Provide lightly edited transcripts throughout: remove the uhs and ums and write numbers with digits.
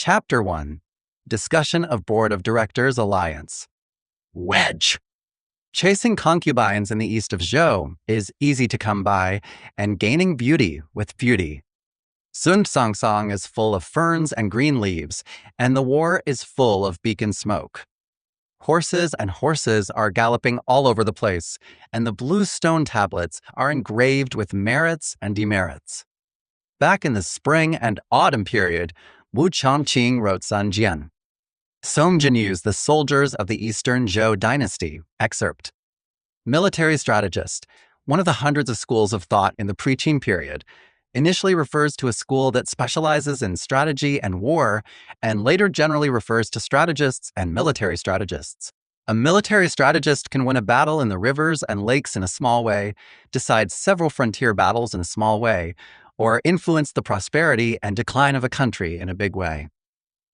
Chapter 1. Discussion of Board of Directors Alliance. Wedge. Chasing concubines in the east of Zhou is easy to come by, and gaining beauty with beauty. Sun Song Song is full of ferns and green leaves, and the war is full of beacon smoke. Horses and horses are galloping all over the place, and the blue stone tablets are engraved with merits and demerits. Back in the spring and autumn period, Wu Chongqing wrote Sun Jian. Song Jinyu's The Soldiers of the Eastern Zhou Dynasty, excerpt. Military strategist, one of the hundreds of schools of thought in the pre-Qin period, initially refers to a school that specializes in strategy and war, and later generally refers to strategists and military strategists. A military strategist can win a battle in the rivers and lakes in a small way, decide several frontier battles in a small way, or influence the prosperity and decline of a country in a big way.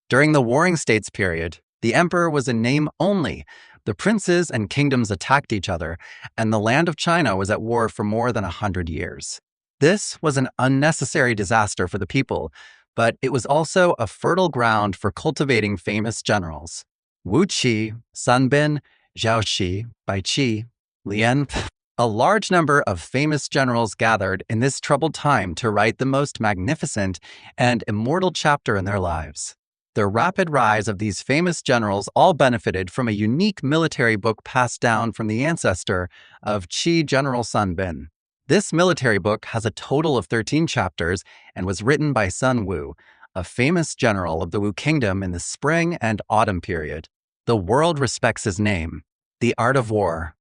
During the Warring States period, the emperor was in name only. The princes and kingdoms attacked each other, and the land of China was at war for more than 100 years. This was an unnecessary disaster for the people, but it was also a fertile ground for cultivating famous generals. Wu Qi, Sun Bin, Zhao Xi, Bai Qi, Lian. A large number of famous generals gathered in this troubled time to write the most magnificent and immortal chapter in their lives. The rapid rise of these famous generals all benefited from a unique military book passed down from the ancestor of Qi General Sun Bin. This military book has a total of 13 chapters and was written by Sun Wu, a famous general of the Wu Kingdom in the spring and autumn period. The world respects his name, The Art of War.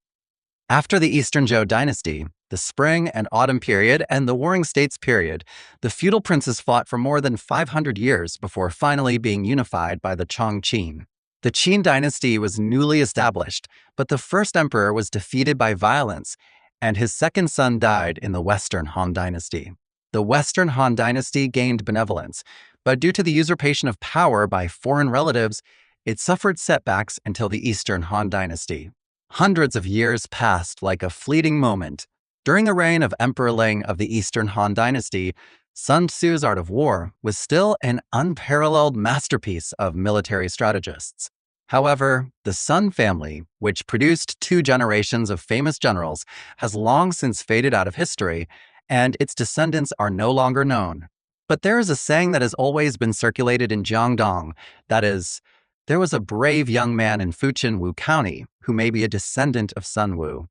After the Eastern Zhou dynasty, the spring and autumn period, and the Warring States period, the feudal princes fought for more than 500 years before finally being unified by the Chongqing. The Qin dynasty was newly established, but the first emperor was defeated by violence, and his second son died in the Western Han dynasty. The Western Han dynasty gained benevolence, but due to the usurpation of power by foreign relatives, it suffered setbacks until the Eastern Han dynasty. Hundreds of years passed like a fleeting moment. During the reign of Emperor Ling of the Eastern Han dynasty, Sun Tzu's Art of War was still an unparalleled masterpiece of military strategists. However, the Sun family, which produced 2 generations of famous generals, has long since faded out of history, and its descendants are no longer known. But there is a saying that has always been circulated in Jiangdong, that is, there was a brave young man in Fujian Wu County who may be a descendant of Sun Wu.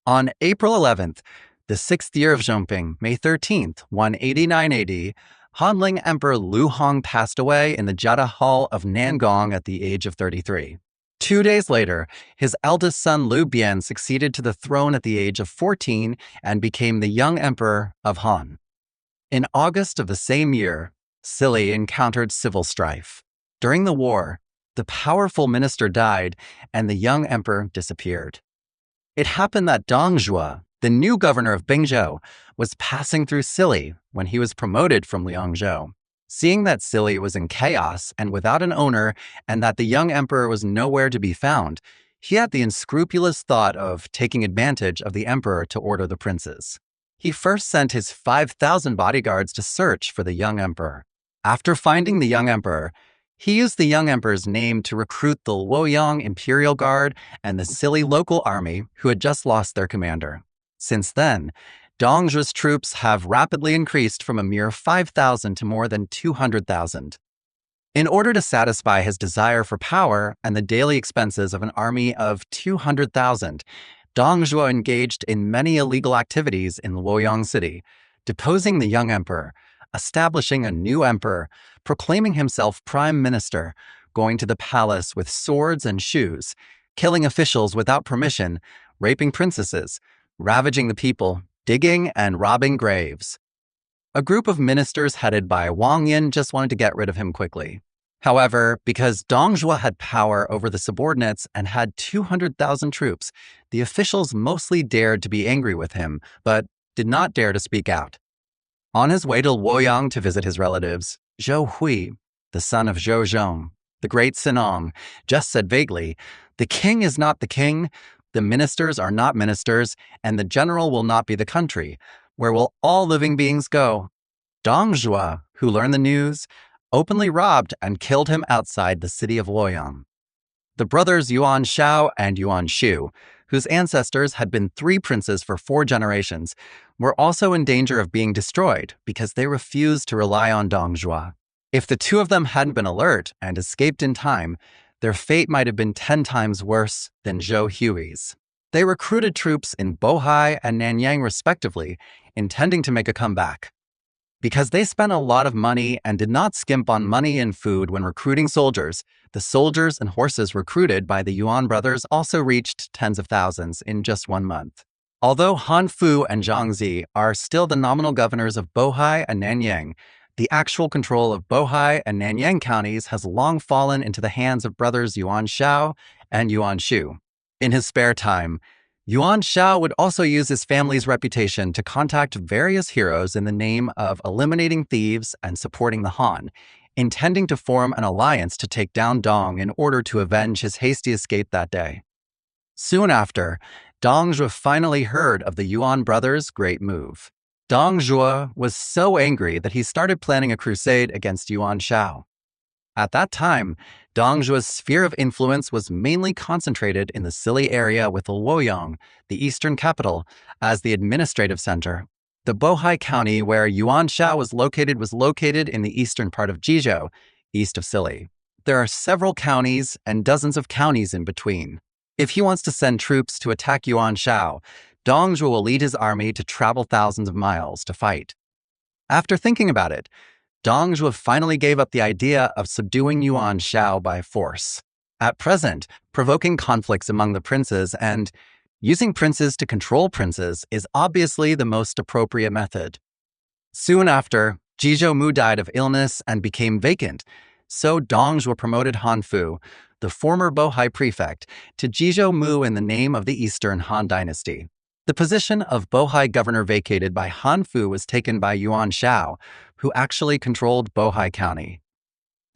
On April 11th, the 6th year of Zhongping, May 13th, 189 AD, Hanling Emperor Lu Hong passed away in the Jiada Hall of Nangong at the age of 33. 2 days later, his eldest son Liu Bian succeeded to the throne at the age of 14 and became the young emperor of Han. In August of the same year, Sili encountered civil strife. During the war, the powerful minister died and the young emperor disappeared. It happened that Dong Zhuo, the new governor of Bingzhou, was passing through Sili when he was promoted from Liangzhou. Seeing that Sili was in chaos and without an owner, and that the young emperor was nowhere to be found, he had the unscrupulous thought of taking advantage of the emperor to order the princes. He first sent his 5,000 bodyguards to search for the young emperor. After finding the young emperor, he used the young emperor's name to recruit the Luoyang Imperial Guard and the Sili local army who had just lost their commander. Since then, Dong Zhuo's troops have rapidly increased from a mere 5,000 to more than 200,000. In order to satisfy his desire for power and the daily expenses of an army of 200,000, Dong Zhuo engaged in many illegal activities in Luoyang City, deposing the young emperor, establishing a new emperor, proclaiming himself prime minister, going to the palace with swords and shoes, killing officials without permission, raping princesses, ravaging the people, digging and robbing graves. A group of ministers headed by Wang Yin just wanted to get rid of him quickly. However, because Dong Zhuo had power over the subordinates and had 200,000 troops, the officials mostly dared to be angry with him, but did not dare to speak out. On his way to Luoyang to visit his relatives, Zhou Hui, the son of Zhou Zhong, the great Sinong, just said vaguely, "The king is not the king, the ministers are not ministers, and the general will not be the country. Where will all living beings go?" Dong Zhuo, who learned the news, openly robbed and killed him outside the city of Luoyang. The brothers Yuan Shao and Yuan Shu, whose ancestors had been 3 princes for 4 generations, were also in danger of being destroyed because they refused to rely on Dong Zhuo. If the 2 of them hadn't been alert and escaped in time, their fate might have been 10 times worse than Zhou Hui's. They recruited troops in Bohai and Nanyang respectively, intending to make a comeback. Because they spent a lot of money and did not skimp on money and food when recruiting soldiers, the soldiers and horses recruited by the Yuan brothers also reached tens of thousands in just 1 month. Although Han Fu and Zhang Zi are still the nominal governors of Bohai and Nanyang, the actual control of Bohai and Nanyang counties has long fallen into the hands of brothers Yuan Shao and Yuan Shu. In his spare time, Yuan Shao would also use his family's reputation to contact various heroes in the name of eliminating thieves and supporting the Han, intending to form an alliance to take down Dong in order to avenge his hasty escape that day. Soon after, Dong Zhuo finally heard of the Yuan brothers' great move. Dong Zhuo was so angry that he started planning a crusade against Yuan Shao. At that time, Dong Zhuo's sphere of influence was mainly concentrated in the Sili area with Luoyang, the eastern capital, as the administrative center. The Bohai County where Yuan Shao was located in the eastern part of Jizhou, east of Sili. There are several counties and dozens of counties in between. If he wants to send troops to attack Yuan Shao, Dong Zhuo will lead his army to travel thousands of miles to fight. After thinking about it, Dong Zhuo finally gave up the idea of subduing Yuan Shao by force. At present, provoking conflicts among the princes and using princes to control princes is obviously the most appropriate method. Soon after, Jizhou Mu died of illness and became vacant, so Dong Zhuo promoted Han Fu, the former Bohai prefect, to Jizhou Mu in the name of the Eastern Han Dynasty. The position of Bohai governor vacated by Han Fu was taken by Yuan Shao, who actually controlled Bohai County.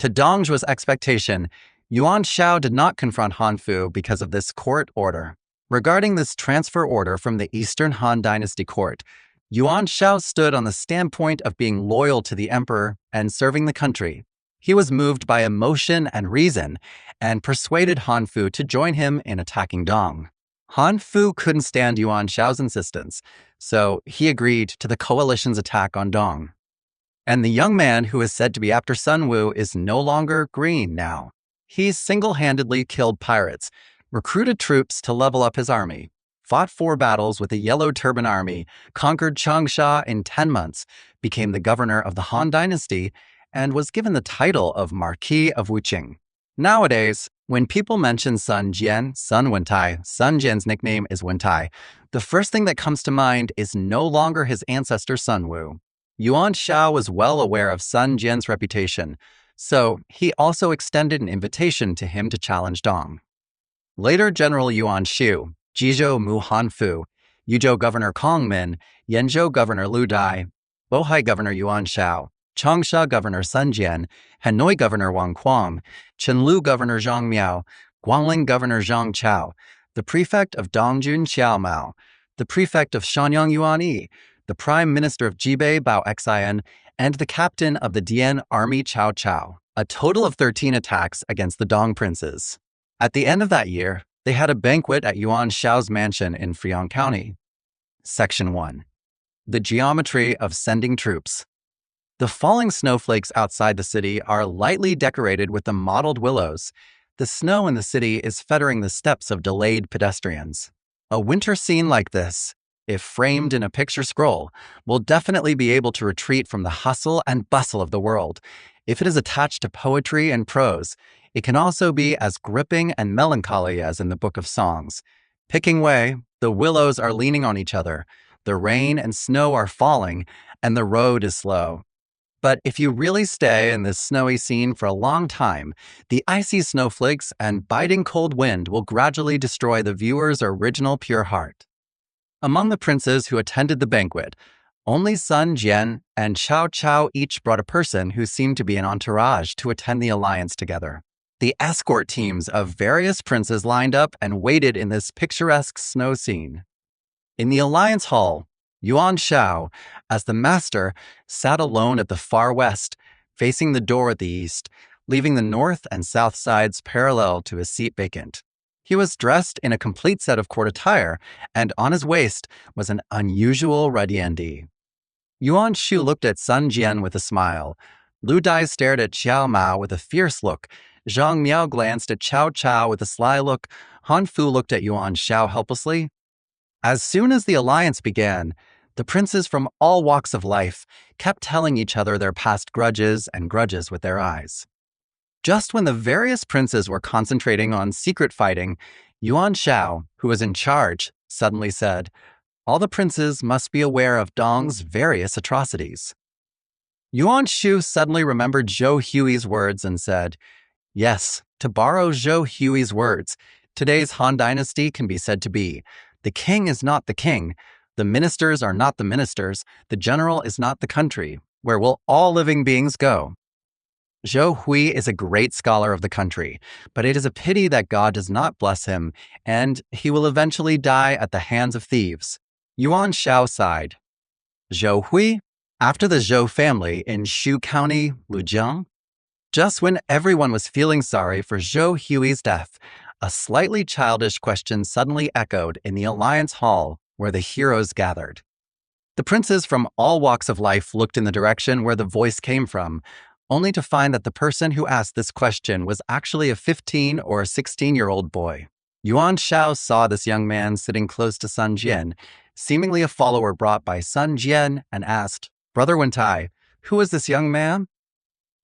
To Dong Zhuo's expectation, Yuan Shao did not confront Han Fu because of this court order. Regarding this transfer order from the Eastern Han Dynasty court, Yuan Shao stood on the standpoint of being loyal to the emperor and serving the country. He was moved by emotion and reason and persuaded Han Fu to join him in attacking Dong. Han Fu couldn't stand Yuan Shao's insistence, so he agreed to the coalition's attack on Dong. And the young man who is said to be after Sun Wu is no longer green now. He single-handedly killed pirates, recruited troops to level up his army, fought 4 battles with the Yellow Turban Army, conquered Changsha in 10 months, became the governor of the Han Dynasty, and was given the title of Marquis of Wuqing. Nowadays, when people mention Sun Jian, Sun Wentai, Sun Jian's nickname is Wentai, the first thing that comes to mind is no longer his ancestor Sun Wu. Yuan Shao was well aware of Sun Jian's reputation, so he also extended an invitation to him to challenge Dong. Later General Yuan Shu, Jizhou Mu Han Fu, Yuzhou Governor Kong Min, Yanzhou Governor Lu Dai, Bohai Governor Yuan Shao, Changsha Governor Sun Jian, Hanoi Governor Wang Quang, Chenlu Governor Zhang Miao, Guangling Governor Zhang Chao, the prefect of Dongjun Xiao Mao, the prefect of Shanyang Yuan Yi, the prime minister of Jibei Bao Xian, and the captain of the Dian Army Cao Cao, a total of 13 attacks against the Dong princes. At the end of that year, they had a banquet at Yuan Shao's mansion in Friyang County. Section 1. The geometry of sending troops. The falling snowflakes outside the city are lightly decorated with the mottled willows. The snow in the city is fettering the steps of delayed pedestrians. A winter scene like this, if framed in a picture scroll, will definitely be able to retreat from the hustle and bustle of the world. If it is attached to poetry and prose, it can also be as gripping and melancholy as in the Book of Songs. Picking way, the willows are leaning on each other, the rain and snow are falling, and the road is slow. But if you really stay in this snowy scene for a long time, the icy snowflakes and biting cold wind will gradually destroy the viewer's original pure heart. Among the princes who attended the banquet, only Sun Jian and Cao Cao each brought a person who seemed to be an entourage to attend the alliance together. The escort teams of various princes lined up and waited in this picturesque snow scene. In the alliance hall, Yuan Shao, as the master, sat alone at the far west, facing the door at the east, leaving the north and south sides parallel to his seat vacant. He was dressed in a complete set of court attire, and on his waist was an unusual red yandi. Yuan Shu looked at Sun Jian with a smile. Lu Dai stared at Xiao Mao with a fierce look. Zhang Miao glanced at Chao Chao with a sly look. Han Fu looked at Yuan Shao helplessly. As soon as the alliance began, the princes from all walks of life kept telling each other their past grudges with their eyes. Just when the various princes were concentrating on secret fighting, Yuan Shao, who was in charge, suddenly said, "All the princes must be aware of Dong's various atrocities." Yuan Shu suddenly remembered Zhou Hui's words and said, "Yes, to borrow Zhou Hui's words, today's Han Dynasty can be said to be, the king is not the king, the ministers are not the ministers, the general is not the country. Where will all living beings go?" Zhou Hui is a great scholar of the country, but it is a pity that God does not bless him, and he will eventually die at the hands of thieves. Yuan Shao sighed. Zhou Hui? After the Zhou family in Shu County, Lujiang? Just when everyone was feeling sorry for Zhou Hui's death, a slightly childish question suddenly echoed in the Alliance Hall where the heroes gathered. The princes from all walks of life looked in the direction where the voice came from, only to find that the person who asked this question was actually a 15 or 16-year-old boy. Yuan Shao saw this young man sitting close to Sun Jian, seemingly a follower brought by Sun Jian, and asked, "Brother Wentai, who is this young man?"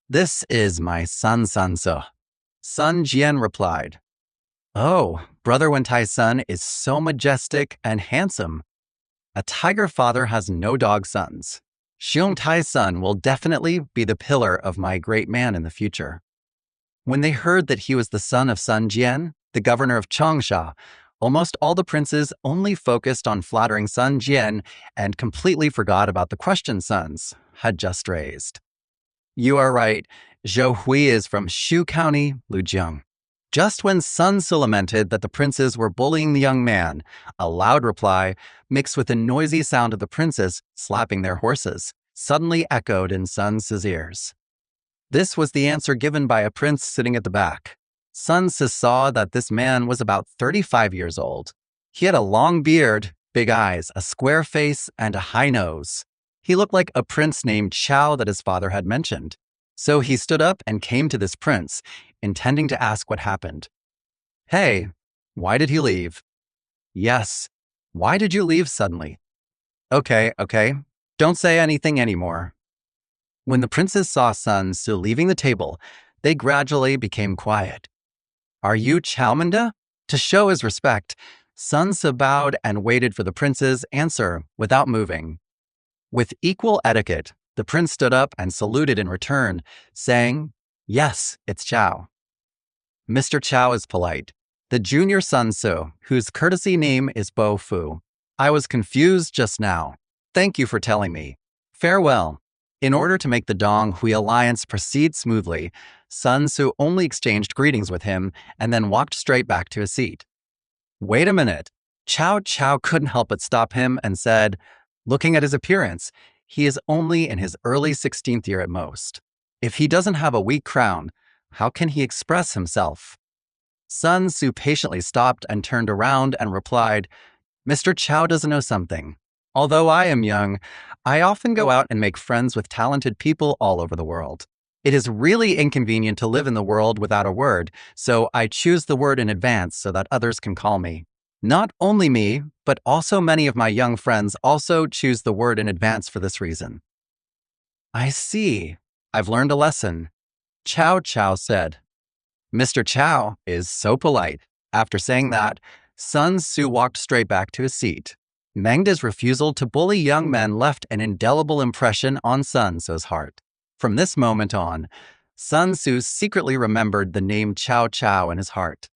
"This is my son Sansa." Sun Jian replied. "Oh, Brother Wentai's son is so majestic and handsome. A tiger father has no dog sons. Xiong Tai's son will definitely be the pillar of my great man in the future." When they heard that he was the son of Sun Jian, the governor of Changsha, almost all the princes only focused on flattering Sun Jian and completely forgot about the question Suns had just raised. "You are right. Zhou Hui is from Shu County, Lujiang." Just when Sun Tzu lamented that the princes were bullying the young man, a loud reply, mixed with the noisy sound of the princes slapping their horses, suddenly echoed in Sun Tzu's ears. This was the answer given by a prince sitting at the back. Sun Tzu saw that this man was about 35 years old. He had a long beard, big eyes, a square face, and a high nose. He looked like a prince named Chao that his father had mentioned. So he stood up and came to this prince, intending to ask what happened. "Hey, why did he leave?" "Yes, why did you leave suddenly?" Okay, don't say anything anymore." When the princes saw Sun Tzu leaving the table, they gradually became quiet. "Are you Chaomanda?" To show his respect, Sun Tzu bowed and waited for the prince's answer without moving. With equal etiquette, the prince stood up and saluted in return, saying, "Yes, it's Chao." "Mr. Chao is polite. The junior Sun Tzu, whose courtesy name is Bo Fu. I was confused just now. Thank you for telling me. Farewell." In order to make the Dong Hui alliance proceed smoothly, Sun Tzu only exchanged greetings with him and then walked straight back to his seat. "Wait a minute." Chao Chao couldn't help but stop him and said, looking at his appearance, he is only in his early 16th year at most. If he doesn't have a weak crown, how can he express himself? Sun Tzu patiently stopped and turned around and replied, "Mr. Chao doesn't know something. Although I am young, I often go out and make friends with talented people all over the world. It is really inconvenient to live in the world without a word, so I choose the word in advance so that others can call me. Not only me, but also many of my young friends also choose the word in advance for this reason." "I see. I've learned a lesson," Chao Chao said. "Mr. Chao is so polite." After saying that, Sun Tzu walked straight back to his seat. Mengda's refusal to bully young men left an indelible impression on Sun Tzu's heart. From this moment on, Sun Tzu secretly remembered the name Chao Chao in his heart.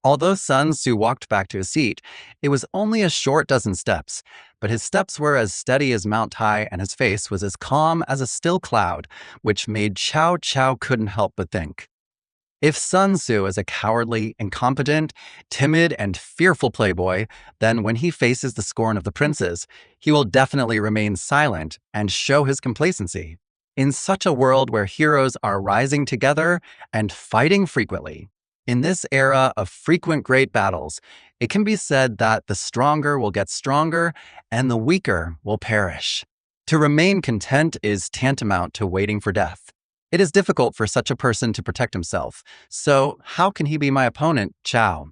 Although Sun Tzu walked back to his seat, it was only a short dozen steps, but his steps were as steady as Mount Tai and his face was as calm as a still cloud, which made Chao Chao couldn't help but think, if Sun Tzu is a cowardly, incompetent, timid, and fearful playboy, then when he faces the scorn of the princes, he will definitely remain silent and show his complacency. in such a world where heroes are rising together and fighting frequently. In this era of frequent great battles, it can be said that the stronger will get stronger and the weaker will perish. To remain content is tantamount to waiting for death. It is difficult for such a person to protect himself, so how can he be my opponent, Chao?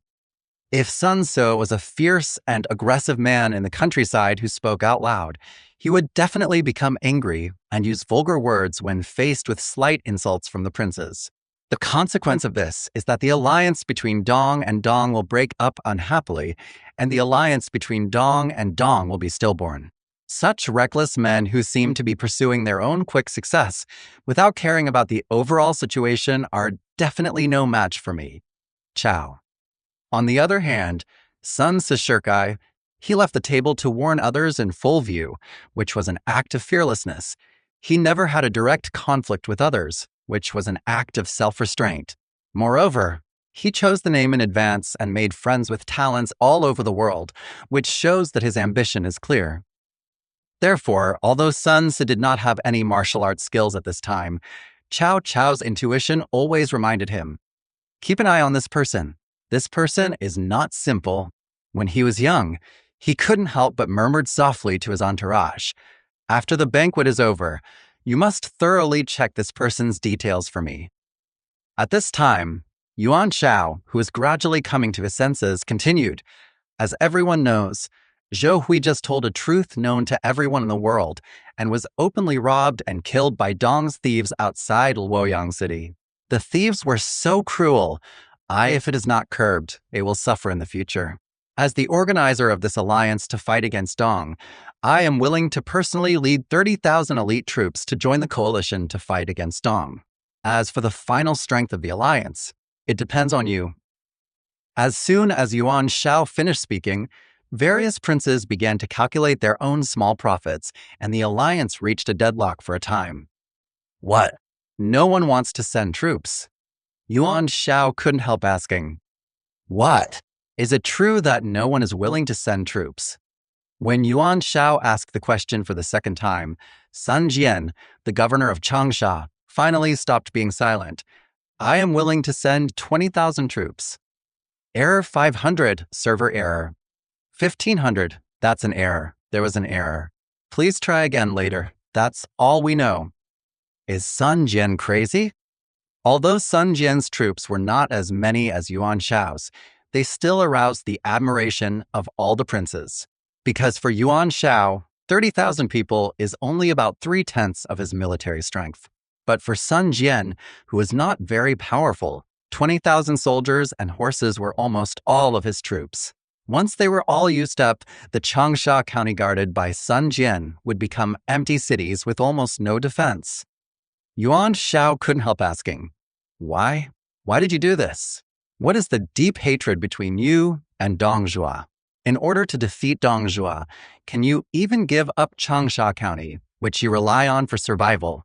If Sun Tzu was a fierce and aggressive man in the countryside who spoke out loud, he would definitely become angry and use vulgar words when faced with slight insults from the princes. The consequence of this is that the alliance between Dong and Dong will break up unhappily, and the alliance between Dong and Dong will be stillborn. Such reckless men who seem to be pursuing their own quick success without caring about the overall situation are definitely no match for me. Chao. On the other hand, Sun Sishirkai, he left the table to warn others in full view, which was an act of fearlessness. He never had a direct conflict with others, which was an act of self-restraint. Moreover, he chose the name in advance and made friends with talents all over the world, which shows that his ambition is clear. Therefore, although Sun Tzu did not have any martial arts skills at this time, Cao Cao's intuition always reminded him, keep an eye on this person. This person is not simple. When he was young, he couldn't help but murmured softly to his entourage, after the banquet is over, you must thoroughly check this person's details for me. At this time, Yuan Shao, who was gradually coming to his senses, continued, as everyone knows, Zhou Hui just told a truth known to everyone in the world and was openly robbed and killed by Dong's thieves outside Luoyang City. The thieves were so cruel. If it is not curbed, it will suffer in the future. As the organizer of this alliance to fight against Dong, I am willing to personally lead 30,000 elite troops to join the coalition to fight against Dong. As for the final strength of the alliance, it depends on you. As soon as Yuan Shao finished speaking, various princes began to calculate their own small profits, and the alliance reached a deadlock for a time. What? No one wants to send troops. Yuan Shao couldn't help asking, what? Is it true that no one is willing to send troops? When Yuan Shao asked the question for the second time, Sun Jian, the governor of Changsha, finally stopped being silent. I am willing to send 20,000 troops. Error 500, server error. 1,500, that's an error. There was an error. Please try again later. That's all we know. Is Sun Jian crazy? Although Sun Jian's troops were not as many as Yuan Shao's, they still aroused the admiration of all the princes. Because for Yuan Shao, 30,000 people is only about 3/10 of his military strength. But for Sun Jian, who was not very powerful, 20,000 soldiers and horses were almost all of his troops. Once they were all used up, the Changsha county guarded by Sun Jian would become empty cities with almost no defense. Yuan Shao couldn't help asking, why? Why did you do this? What is the deep hatred between you and Dong Zhuo? In order to defeat Dong Zhuo, can you even give up Changsha County, which you rely on for survival?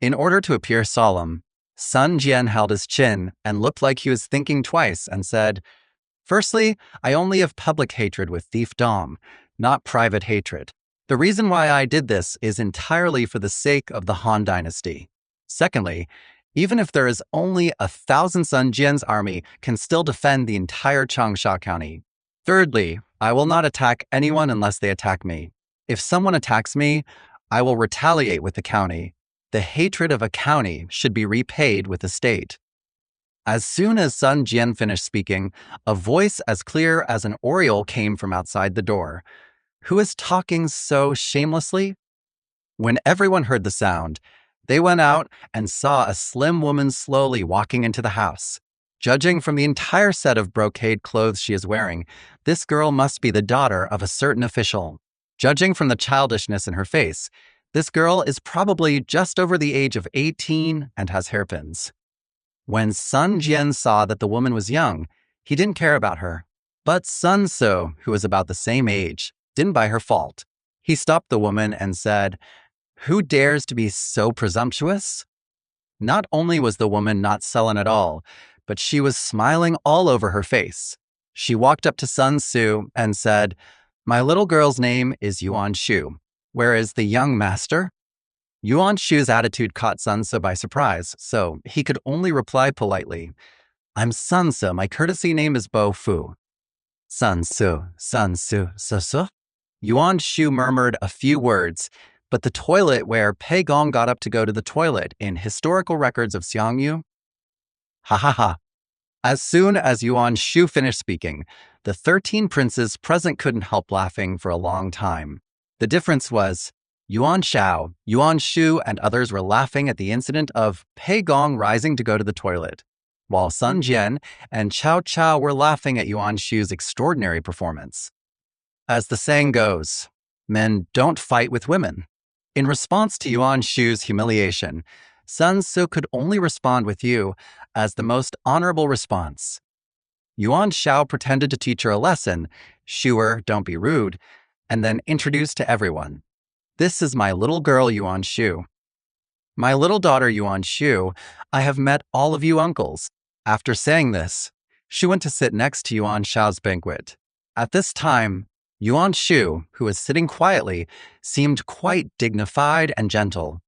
In order to appear solemn, Sun Jian held his chin and looked like he was thinking twice and said, firstly, I only have public hatred with Thief Dong, not private hatred. The reason why I did this is entirely for the sake of the Han Dynasty. Secondly, even if there is only 1,000 Sun Jian's army can still defend the entire Changsha County. Thirdly, I will not attack anyone unless they attack me. If someone attacks me, I will retaliate with the county. The hatred of a county should be repaid with the state. As soon as Sun Jian finished speaking, a voice as clear as an oriole came from outside the door. Who is talking so shamelessly? When everyone heard the sound, they went out and saw a slim woman slowly walking into the house. Judging from the entire set of brocade clothes she is wearing, this girl must be the daughter of a certain official. Judging from the childishness in her face, this girl is probably just over the age of 18 and has hairpins. When Sun Jian saw that the woman was young, he didn't care about her. But Sun Tzu, who was about the same age, didn't buy her fault. He stopped the woman and said, who dares to be so presumptuous? Not only was the woman not sullen at all, but she was smiling all over her face. She walked up to Sun Tzu and said, my little girl's name is Yuan Shu. Where is the young master? Yuan Shu's attitude caught Sun Tzu by surprise, so he could only reply politely, I'm Sun Tzu, my courtesy name is Bo Fu. Sun Tzu, Sun Tzu, Su. Yuan Shu murmured a few words, but the toilet where Pei Gong got up to go to the toilet in historical records of Xiangyu? Ha ha ha. As soon as Yuan Shu finished speaking, the 13 princes present couldn't help laughing for a long time. The difference was, Yuan Shao, Yuan Shu, and others were laughing at the incident of Pei Gong rising to go to the toilet, while Sun Jian and Cao Cao were laughing at Yuan Shu's extraordinary performance. As the saying goes, men don't fight with women. In response to Yuan Shu's humiliation, Sun Tzu could only respond with you as the most honorable response. Yuan Shao pretended to teach her a lesson, Shuer, don't be rude, and then introduced to everyone. This is my little girl, Yuan Shu. My little daughter, Yuan Shu, I have met all of you uncles. After saying this, she went to sit next to Yuan Shao's banquet. At this time, Yuan Shu, who was sitting quietly, seemed quite dignified and gentle.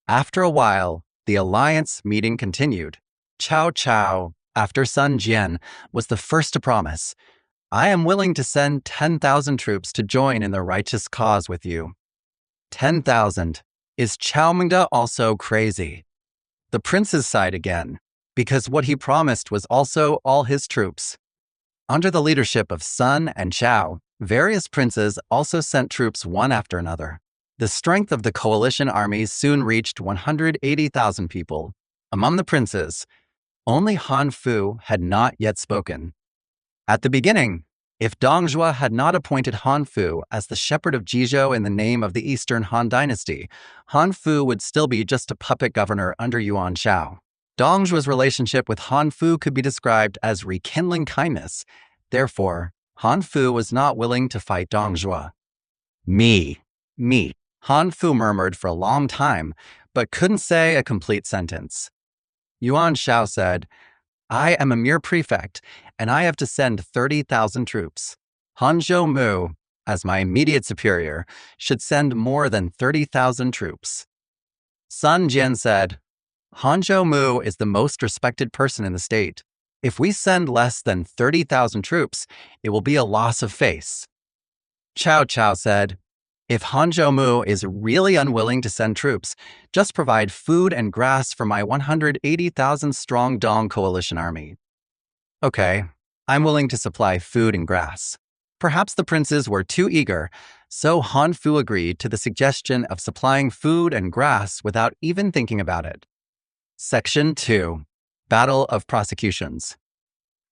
After a while, the alliance meeting continued. Cao Cao, after Sun Jian, was the first to promise, I am willing to send 10,000 troops to join in the righteous cause with you. 10,000. Is Chao Mingde also crazy? The princes sighed again, because what he promised was also all his troops. Under the leadership of Sun and Chao, various princes also sent troops one after another. The strength of the coalition armies soon reached 180,000 people. Among the princes, only Han Fu had not yet spoken. At the beginning, if Dong Zhuo had not appointed Han Fu as the shepherd of Jizhou in the name of the Eastern Han Dynasty, Han Fu would still be just a puppet governor under Yuan Shao. Dong Zhuo's relationship with Han Fu could be described as rekindling kindness. Therefore, Han Fu was not willing to fight Dong Zhuo. Me. Han Fu murmured for a long time, but couldn't say a complete sentence. Yuan Shao said, I am a mere prefect, and I have to send 30,000 troops. Han Zhou Mu, as my immediate superior, should send more than 30,000 troops. Sun Jian said, Han Zhou Mu is the most respected person in the state. If we send less than 30,000 troops, it will be a loss of face. Cao Cao said, if Han Zhou Mu is really unwilling to send troops, just provide food and grass for my 180,000-strong Dong coalition army. Okay, I'm willing to supply food and grass. Perhaps the princes were too eager, so Han Fu agreed to the suggestion of supplying food and grass without even thinking about it. Section 2. Battle of Prosecutions.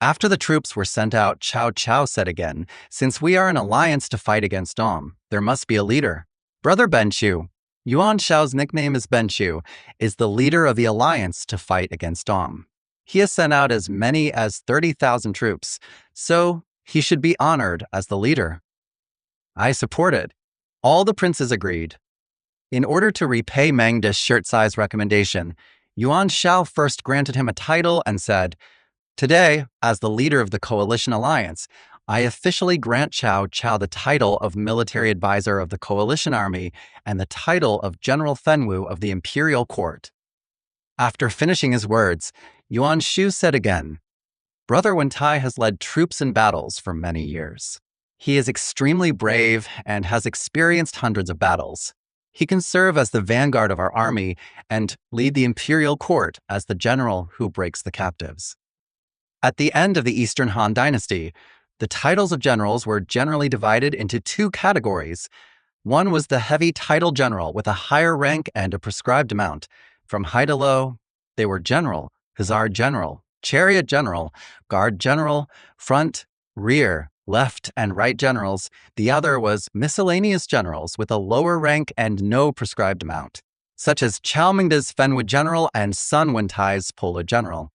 After the troops were sent out, Cao Cao said again, since we are an alliance to fight against Dong, there must be a leader. Brother Benchu, Yuan Shao's nickname is Benchu, is the leader of the alliance to fight against Dong. He has sent out as many as 30,000 troops, so he should be honored as the leader. I support it. All the princes agreed. In order to repay Mengde's shirt-size recommendation, Yuan Shao first granted him a title and said, today, as the leader of the coalition alliance, I officially grant Cao Cao the title of military advisor of the coalition army and the title of General Fenwu of the imperial court. After finishing his words, Yuan Shu said again, Brother Wentai has led troops in battles for many years. He is extremely brave and has experienced hundreds of battles. He can serve as the vanguard of our army and lead the imperial court as the general who breaks the captives. At the end of the Eastern Han Dynasty, the titles of generals were generally divided into two categories. One was the heavy title general with a higher rank and a prescribed amount. From high to low, they were general, hussar general, chariot general, guard general, front, rear, left, and right generals. The other was miscellaneous generals with a lower rank and no prescribed amount, such as Chao Mingde's Fenwu general and Sun Wentai's Polo general.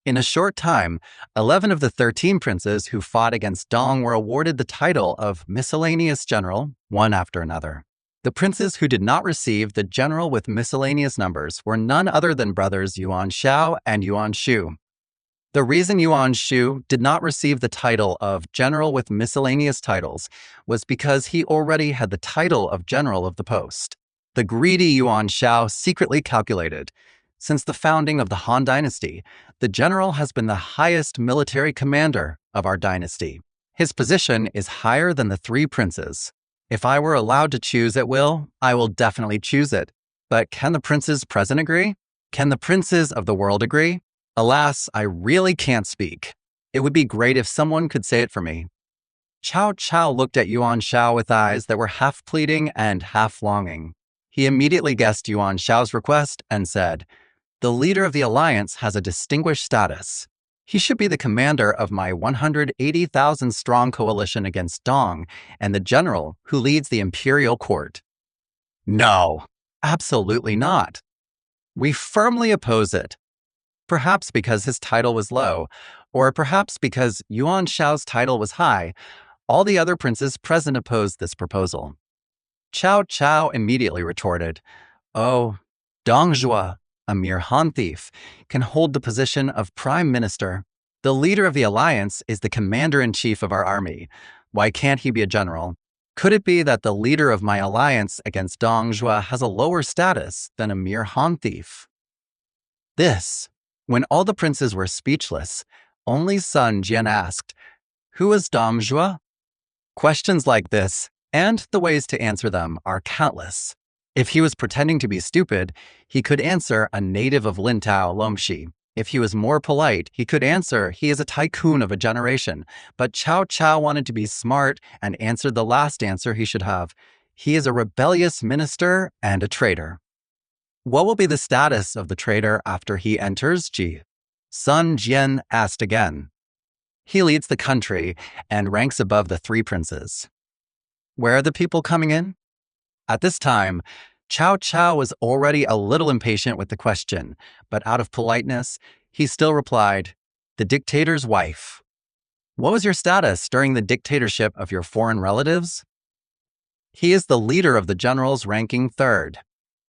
In a short time, 11 of the 13 princes who fought against Dong were awarded the title of miscellaneous general, one after another. The princes who did not receive the general with miscellaneous numbers were none other than brothers Yuan Shao and Yuan Shu. The reason Yuan Shu did not receive the title of general with miscellaneous titles was because he already had the title of general of the post. The greedy Yuan Shao secretly calculated. Since the founding of the Han Dynasty, the general has been the highest military commander of our dynasty. His position is higher than the three princes. If I were allowed to choose at will, I will definitely choose it. But can the princes present agree? Can the princes of the world agree? Alas, I really can't speak. It would be great if someone could say it for me. Cao Cao looked at Yuan Shao with eyes that were half pleading and half longing. He immediately guessed Yuan Shao's request and said, "The leader of the alliance has a distinguished status. He should be the commander of my 180,000-strong coalition against Dong and the general who leads the imperial court." No, absolutely not. We firmly oppose it. Perhaps because his title was low, or perhaps because Yuan Shao's title was high, all the other princes present opposed this proposal. Cao Cao immediately retorted, "Oh, Dong Zhuo, a mere Han thief, can hold the position of prime minister. The leader of the alliance is the commander-in-chief of our army. Why can't he be a general? Could it be that the leader of my alliance against Dong Zhuo has a lower status than a mere Han thief?" When all the princes were speechless, only Sun Jian asked, "Who is Dong Zhuo?" Questions like this, and the ways to answer them, are countless. If he was pretending to be stupid, he could answer a native of Lintao, Lomxi. If he was more polite, he could answer he is a tycoon of a generation. But Cao Cao wanted to be smart and answered the last answer he should have. He is a rebellious minister and a traitor. What will be the status of the traitor after he enters Ji? Sun Jian asked again. He leads the country and ranks above the three princes. Where are the people coming in? At this time, Cao Cao was already a little impatient with the question, but out of politeness, he still replied, "The dictator's wife." What was your status during the dictatorship of your foreign relatives? He is the leader of the generals ranking third.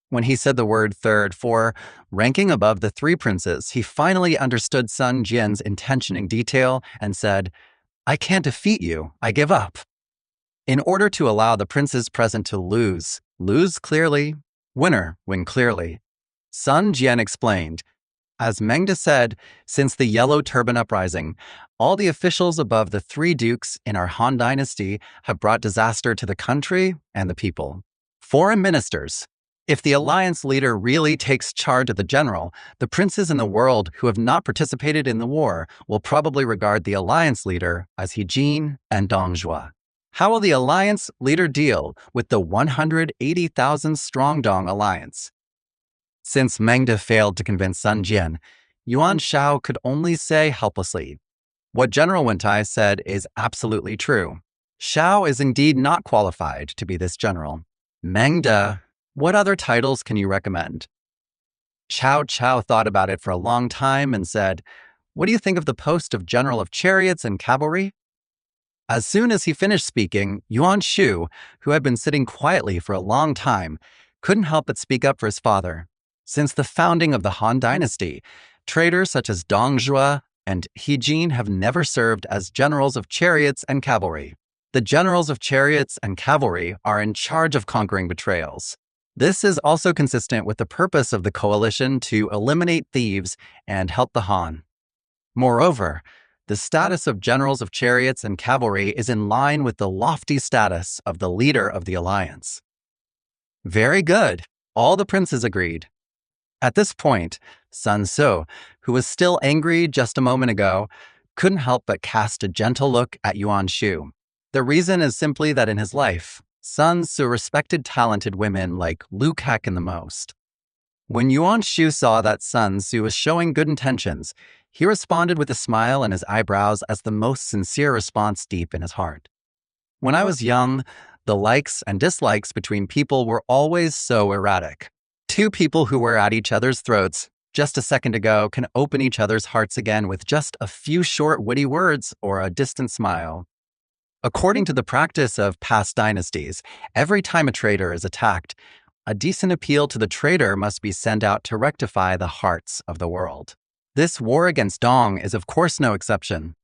When he said the word third for ranking above the three princes, he finally understood Sun Jian's intention in detail and said, "I can't defeat you. I give up." In order to allow the princes present to lose clearly, win clearly, Sun Jian explained, as Mengda said, since the Yellow Turban Uprising, all the officials above the three dukes in our Han Dynasty have brought disaster to the country and the people. Foreign ministers. If the alliance leader really takes charge of the general, the princes in the world who have not participated in the war will probably regard the alliance leader as He Jin and Dong Zhuo. How will the alliance leader deal with the 180,000-strong Dong alliance? Since Mengda failed to convince Sun Jian, Yuan Shao could only say helplessly, "What General Wentai said is absolutely true. Shao is indeed not qualified to be this general. Mengda, what other titles can you recommend?" Cao Cao thought about it for a long time and said, "What do you think of the post of General of Chariots and Cavalry?" As soon as he finished speaking, Yuan Shu, who had been sitting quietly for a long time, couldn't help but speak up for his father. Since the founding of the Han Dynasty, traitors such as Dong Zhuo and He Jin have never served as generals of chariots and cavalry. The generals of chariots and cavalry are in charge of conquering betrayals. This is also consistent with the purpose of the coalition to eliminate thieves and help the Han. Moreover, the status of generals of chariots and cavalry is in line with the lofty status of the leader of the alliance. Very good. All the princes agreed. At this point, Sun Ce, who was still angry just a moment ago, couldn't help but cast a gentle look at Yuan Shu. The reason is simply that in his life, Sun Ce respected talented women like Lu Kang the most. When Yuan Shu saw that Sun Ce was showing good intentions, he responded with a smile and his eyebrows as the most sincere response deep in his heart. When I was young, the likes and dislikes between people were always so erratic. Two people who were at each other's throats just a second ago can open each other's hearts again with just a few short witty words or a distant smile. According to the practice of past dynasties, every time a traitor is attacked, a decent appeal to the traitor must be sent out to rectify the hearts of the world. This war against Dong is of course no exception.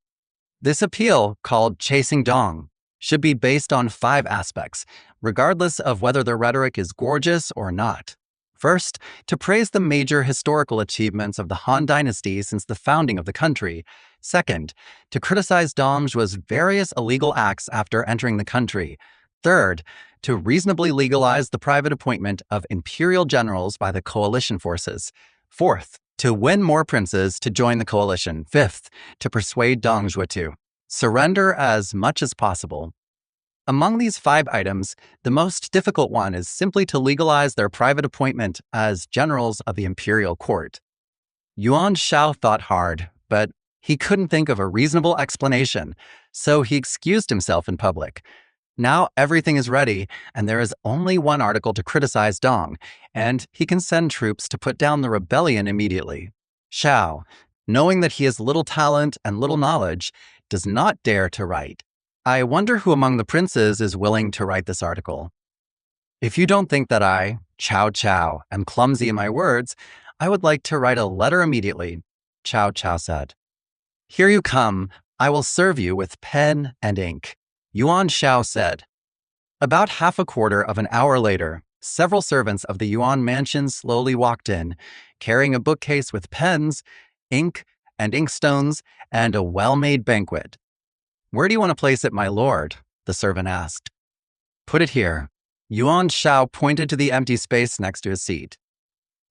This appeal, called Chasing Dong, should be based on 5 aspects, regardless of whether the rhetoric is gorgeous or not. First, to praise the major historical achievements of the Han Dynasty since the founding of the country. Second, to criticize Dongzhuo's various illegal acts after entering the country. Third, to reasonably legalize the private appointment of imperial generals by the coalition forces. Fourth, to win more princes to join the coalition. Fifth, to persuade Dongzhuo to surrender as much as possible. Among these 5 items, the most difficult one is simply to legalize their private appointment as generals of the imperial court. Yuan Shao thought hard, but he couldn't think of a reasonable explanation, so he excused himself in public. Now everything is ready, and there is only one article to criticize Dong, and he can send troops to put down the rebellion immediately. Shao, knowing that he has little talent and little knowledge, does not dare to write. I wonder who among the princes is willing to write this article. If you don't think that I, Cao Cao, am clumsy in my words, I would like to write a letter immediately, Cao Cao said. Here you come. I will serve you with pen and ink, Yuan Shao said. About half a quarter of an hour later, several servants of the Yuan mansion slowly walked in, carrying a bookcase with pens, ink, and inkstones, and a well-made banquet. Where do you want to place it, my lord? The servant asked. Put it here. Yuan Shao pointed to the empty space next to his seat.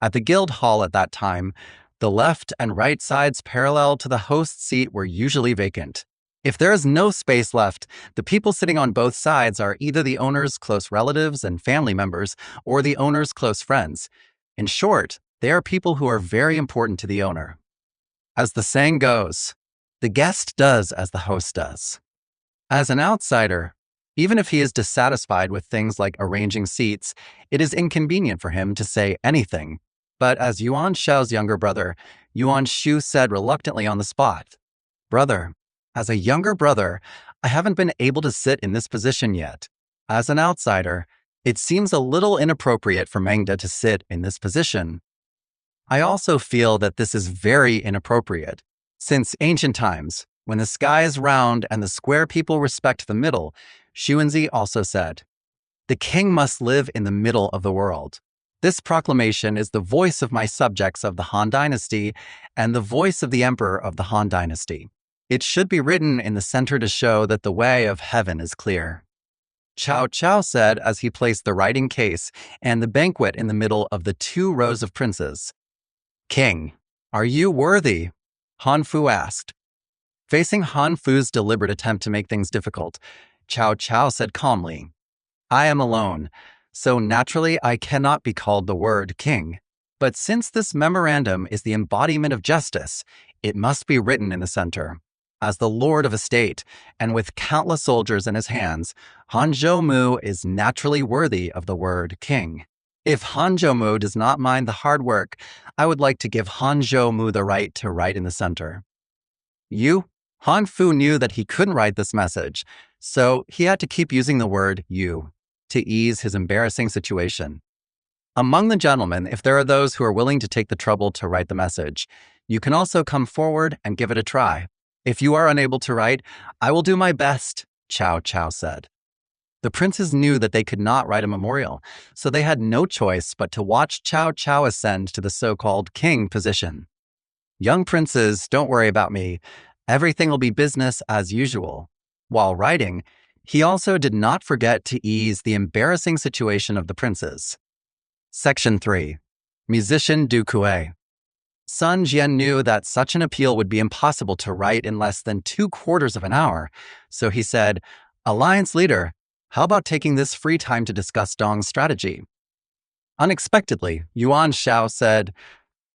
At the guild hall at that time, the left and right sides parallel to the host's seat were usually vacant. If there is no space left, the people sitting on both sides are either the owner's close relatives and family members or the owner's close friends. In short, they are people who are very important to the owner. As the saying goes, the guest does as the host does. As an outsider, even if he is dissatisfied with things like arranging seats, it is inconvenient for him to say anything. But as Yuan Shao's younger brother, Yuan Shu said reluctantly on the spot, Brother, as a younger brother, I haven't been able to sit in this position yet. As an outsider, it seems a little inappropriate for Mengda to sit in this position. I also feel that this is very inappropriate. Since ancient times, when the sky is round and the square people respect the middle, Xuanzi also said, The king must live in the middle of the world. This proclamation is the voice of my subjects of the Han Dynasty and the voice of the emperor of the Han Dynasty. It should be written in the center to show that the way of heaven is clear. Cao Cao said as he placed the writing case and the banquet in the middle of the 2 rows of princes. King, are you worthy? Han Fu asked. Facing Han Fu's deliberate attempt to make things difficult, Cao Cao said calmly, I am alone, so naturally I cannot be called the word king. But since this memorandum is the embodiment of justice, it must be written in the center. As the lord of a state, and with countless soldiers in his hands, Han Zhoumu is naturally worthy of the word king. If Han Zhoumu does not mind the hard work, I would like to give Han Zhoumu the right to write in the center. Han Fu knew that he couldn't write this message, so he had to keep using the word you to ease his embarrassing situation. Among the gentlemen, if there are those who are willing to take the trouble to write the message, you can also come forward and give it a try. If you are unable to write, I will do my best, Cao Cao said. The princes knew that they could not write a memorial, so they had no choice but to watch Cao Cao ascend to the so-called king position. Young princes, don't worry about me. Everything will be business as usual. While writing, he also did not forget to ease the embarrassing situation of the princes. Section 3. Musician Du Kuei. Sun Jian knew that such an appeal would be impossible to write in less than 2/4 of an hour, so he said, Alliance leader, how about taking this free time to discuss Dong's strategy? Unexpectedly, Yuan Shao said,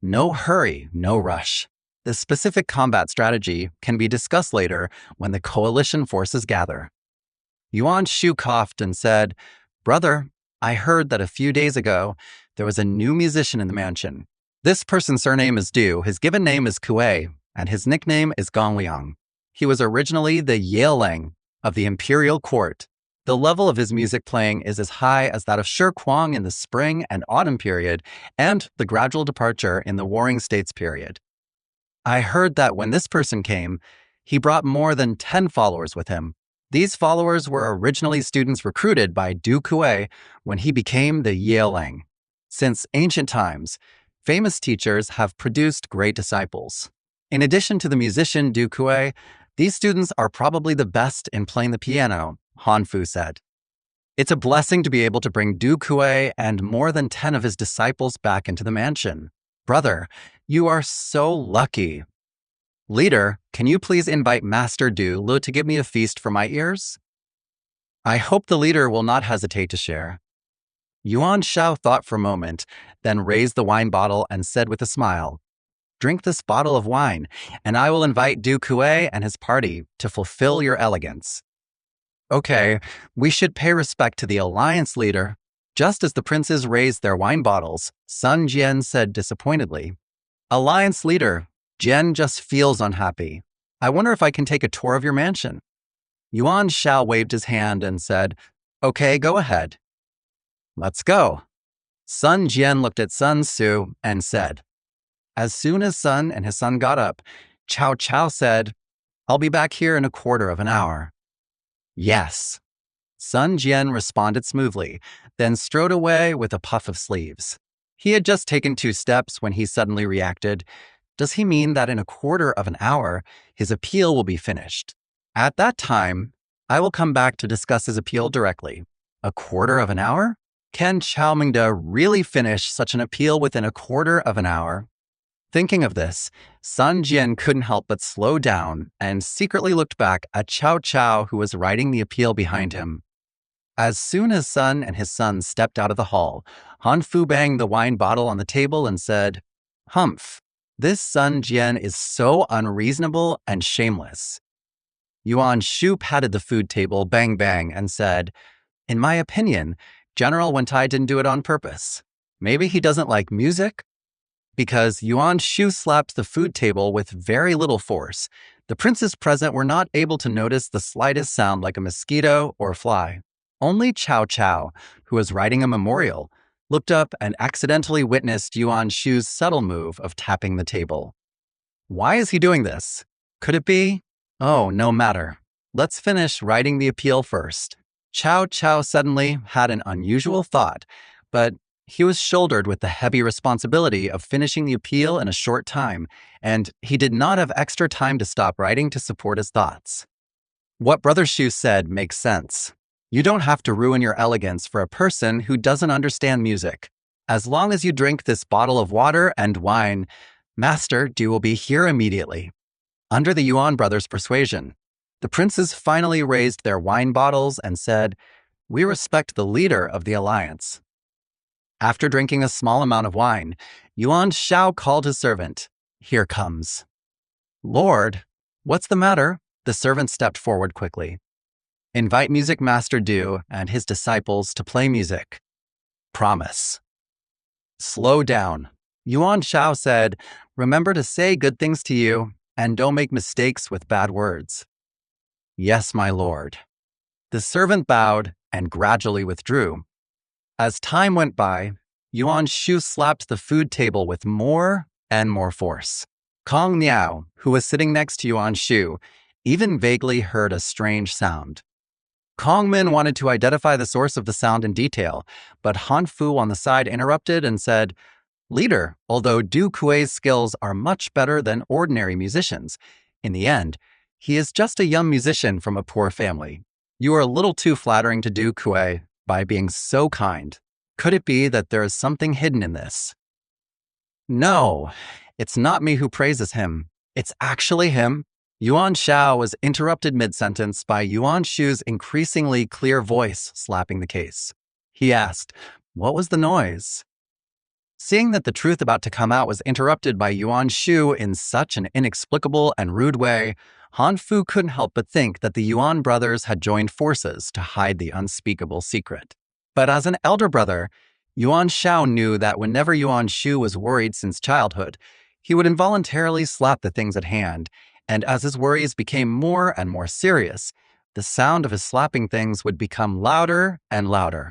No hurry, no rush. The specific combat strategy can be discussed later when the coalition forces gather. Yuan Shu coughed and said, Brother, I heard that a few days ago there was a new musician in the mansion. This person's surname is Du, his given name is Kuei, and his nickname is Gongliang. He was originally the Yaolang of the imperial court. The level of his music playing is as high as that of Shi Kuang in the spring and autumn period and the gradual departure in the Warring States period. I heard that when this person came, he brought more than 10 followers with him. These followers were originally students recruited by Du Kuei when he became the Yeoling. Since ancient times, famous teachers have produced great disciples. In addition to the musician Du Kuei, these students are probably the best in playing the piano, Han Fu said. It's a blessing to be able to bring Du Kuei and more than 10 of his disciples back into the mansion. Brother, you are so lucky. Leader, can you please invite Master Du Lu to give me a feast for my ears? I hope the leader will not hesitate to share. Yuan Shao thought for a moment, then raised the wine bottle and said with a smile, Drink this bottle of wine, and I will invite Du Kuei and his party to fulfill your elegance. Okay, we should pay respect to the alliance leader. Just as the princes raised their wine bottles, Sun Jian said disappointedly, Alliance leader, Jian just feels unhappy. I wonder if I can take a tour of your mansion. Yuan Shao waved his hand and said, Okay, go ahead. Let's go. Sun Jian looked at Sun Su and said, As soon as Sun and his son got up, Cao Cao said, I'll be back here in a quarter of an hour. Yes. Sun Jian responded smoothly, then strode away with a puff of sleeves. He had just taken 2 steps when he suddenly reacted, Does he mean that in a quarter of an hour, his appeal will be finished? At that time, I will come back to discuss his appeal directly. A quarter of an hour? Can Chao Mingde really finish such an appeal within a quarter of an hour? Thinking of this, Sun Jian couldn't help but slow down and secretly looked back at Cao Cao, who was writing the appeal behind him. As soon as Sun and his son stepped out of the hall, Han Fu banged the wine bottle on the table and said, Humph, this Sun Jian is so unreasonable and shameless. Yuan Shu patted the food table bang bang and said, In my opinion, General Wentai didn't do it on purpose. Maybe he doesn't like music? Because Yuan Shu slapped the food table with very little force, the princes present were not able to notice the slightest sound like a mosquito or fly. Only Cao Cao, who was writing a memorial, looked up and accidentally witnessed Yuan Shu's subtle move of tapping the table. Why is he doing this? Could it be? Oh, no matter. Let's finish writing the appeal first. Cao Cao suddenly had an unusual thought, but he was shouldered with the heavy responsibility of finishing the appeal in a short time, and he did not have extra time to stop writing to support his thoughts. What Brother Shu said makes sense. You don't have to ruin your elegance for a person who doesn't understand music. As long as you drink this bottle of water and wine, Master Du will be here immediately. Under the Yuan brothers' persuasion, the princes finally raised their wine bottles and said, We respect the leader of the alliance. After drinking a small amount of wine, Yuan Shao called his servant. Here comes. Lord, what's the matter? The servant stepped forward quickly. Invite Music Master Du and his disciples to play music. Promise. Slow down. Yuan Shao said, Remember to say good things to you and don't make mistakes with bad words. Yes, my lord. The servant bowed and gradually withdrew. As time went by, Yuan Shu slapped the food table with more and more force. Kong Miao, who was sitting next to Yuan Shu, even vaguely heard a strange sound. Kong Min wanted to identify the source of the sound in detail, but Han Fu on the side interrupted and said, Leader, although Du Kuei's skills are much better than ordinary musicians, in the end, he is just a young musician from a poor family. You are a little too flattering to Du Kuei by being so kind. Could it be that there is something hidden in this? No, it's not me who praises him. It's actually him. Yuan Shao was interrupted mid-sentence by Yuan Shu's increasingly clear voice slapping the case. He asked, What was the noise? Seeing that the truth about to come out was interrupted by Yuan Shu in such an inexplicable and rude way, Han Fu couldn't help but think that the Yuan brothers had joined forces to hide the unspeakable secret. But as an elder brother, Yuan Shao knew that whenever Yuan Shu was worried since childhood, he would involuntarily slap the things at hand, and as his worries became more and more serious, the sound of his slapping things would become louder and louder.